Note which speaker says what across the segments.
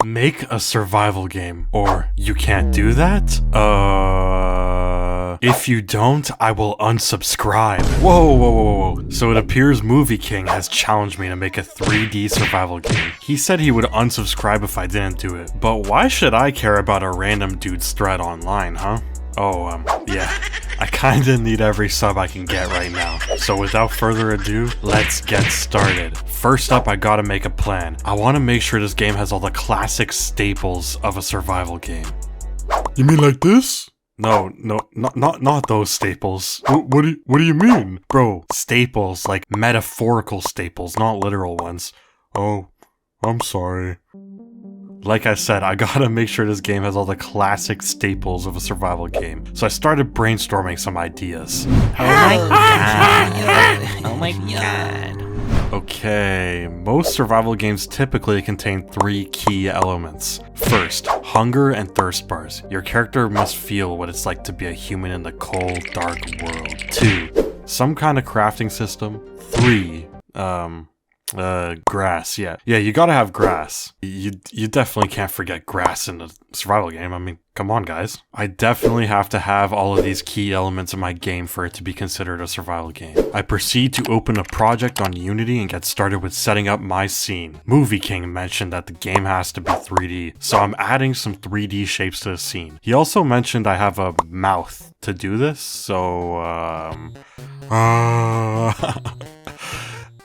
Speaker 1: Make a survival game. Or, you can't do that? If you don't, I will unsubscribe. Whoa. So it appears Movie King has challenged me to make a 3D survival game. He said he would unsubscribe if I didn't do it. But why should I care about a random dude's thread online, huh? Yeah. I kinda need every sub I can get right now. So without further ado, let's get started. First up, I gotta make a plan. I wanna make sure this game has all the classic staples of a survival game.
Speaker 2: You mean like this?
Speaker 1: No, not those staples.
Speaker 2: What do you mean?
Speaker 1: Bro, staples, like metaphorical staples, not literal ones.
Speaker 2: Oh, I'm sorry.
Speaker 1: Like I said, I gotta make sure this game has all the classic staples of a survival game. So I started brainstorming some ideas.
Speaker 3: Oh my god.
Speaker 1: Okay, most survival games typically contain 3 key elements. First, hunger and thirst bars. Your character must feel what it's like to be a human in the cold, dark world. 2, some kind of crafting system. 3, grass, yeah, you gotta have grass. You definitely can't forget grass in a survival game. I mean, come on, guys. I definitely have to have all of these key elements in my game for it to be considered a survival game. I proceed to open a project on Unity and get started with setting up my scene. Movie King mentioned that the game has to be 3D, so I'm adding some 3D shapes to the scene. He also mentioned I have a mouth to do this, so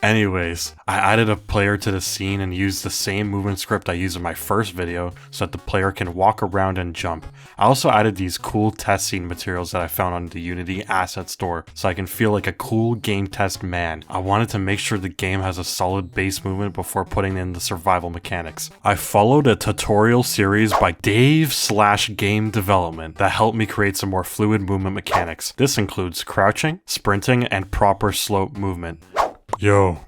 Speaker 1: Anyways, I added a player to the scene and used the same movement script I used in my first video so that the player can walk around and jump. I also added these cool test scene materials that I found on the Unity asset store so I can feel like a cool game test man. I wanted to make sure the game has a solid base movement before putting in the survival mechanics. I followed a tutorial series by Dave/Game Development that helped me create some more fluid movement mechanics. This includes crouching, sprinting, and proper slope movement.
Speaker 2: Yo.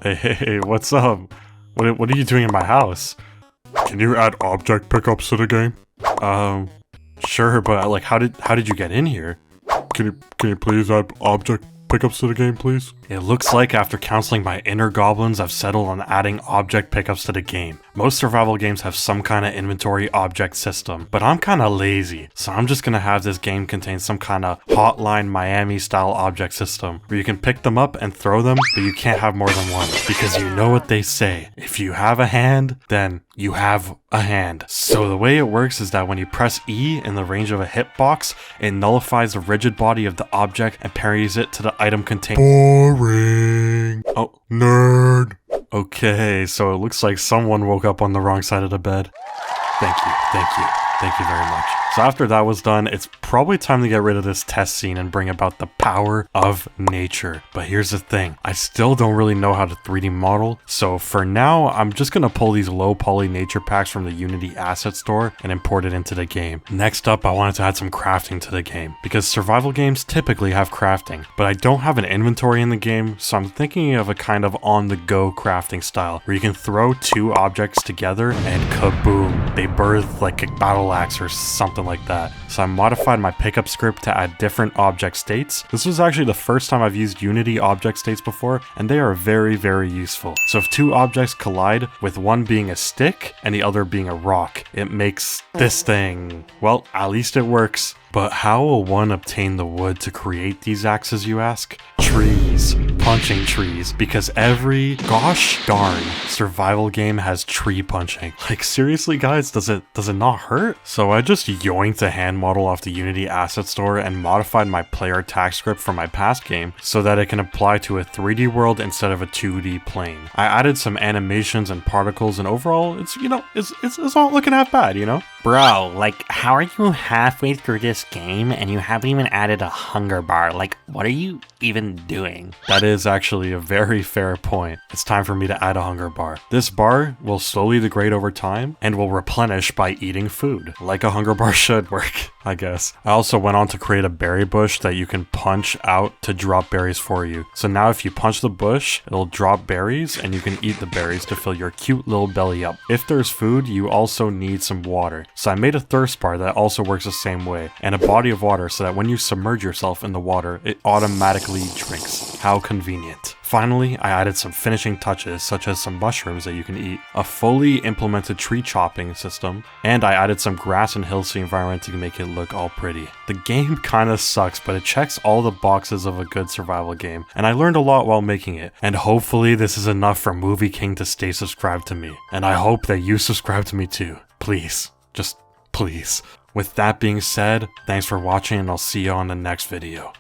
Speaker 1: Hey, what's up? What are you doing in my house?
Speaker 2: Can you add object pickups to the game?
Speaker 1: Sure, but like, how did you get in here?
Speaker 2: Can you please add object pickups to the game, please?
Speaker 1: It looks like after counseling my inner goblins, I've settled on adding object pickups to the game. Most survival games have some kind of inventory object system, but I'm kind of lazy, so I'm just gonna have this game contain some kind of Hotline Miami style object system, where you can pick them up and throw them, but you can't have more than one, because you know what they say, if you have a hand, then you have a hand. So the way it works is that when you press E in the range of a hitbox, it nullifies the rigid body of the object and parries it to the item contained.
Speaker 2: Boring.
Speaker 1: Oh,
Speaker 2: nerd.
Speaker 1: Okay, so it looks like someone woke up on the wrong side of the bed. Thank you very much. So after that was done, it's probably time to get rid of this test scene and bring about the power of nature. But here's the thing, I still don't really know how to 3D model, so for now, I'm just gonna pull these low poly nature packs from the Unity asset store and import it into the game. Next up, I wanted to add some crafting to the game, because survival games typically have crafting, but I don't have an inventory in the game, so I'm thinking of a kind of on-the-go crafting style, where you can throw 2 objects together and kaboom, they birth like a battle axe or something like that. So I modified my pickup script to add different object states. This was actually the first time I've used Unity object states before, and they are very, very useful. So if 2 objects collide, with one being a stick and the other being a rock, it makes this thing. Well, at least it works. But how will one obtain the wood to create these axes, you ask? Trees. Punching trees. Because every gosh darn survival game has tree punching. Like, seriously guys, does it not hurt? So I just yoinked a hand model off the Unity asset store and modified my player tag script from my past game so that it can apply to a 3D world instead of a 2D plane. I added some animations and particles, and overall it's not looking half bad, you know?
Speaker 3: Bro, like, how are you halfway through this game and you haven't even added a hunger bar? Like, what are you even doing?
Speaker 1: That is actually a very fair point. It's time for me to add a hunger bar. This bar will slowly degrade over time and will replenish by eating food, like a hunger bar should work, I guess. I also went on to create a berry bush that you can punch out to drop berries for you. So now if you punch the bush, it'll drop berries and you can eat the berries to fill your cute little belly up. If there's food, you also need some water. So I made a thirst bar that also works the same way, and a body of water so that when you submerge yourself in the water, it automatically drinks. How convenient. Finally, I added some finishing touches such as some mushrooms that you can eat, a fully implemented tree chopping system, and I added some grass and hills to the environment to make it look all pretty. The game kinda sucks, but it checks all the boxes of a good survival game, and I learned a lot while making it, and hopefully this is enough for Movie King to stay subscribed to me. And I hope that you subscribe to me too. Please. Just please. With that being said, thanks for watching and I'll see you on the next video.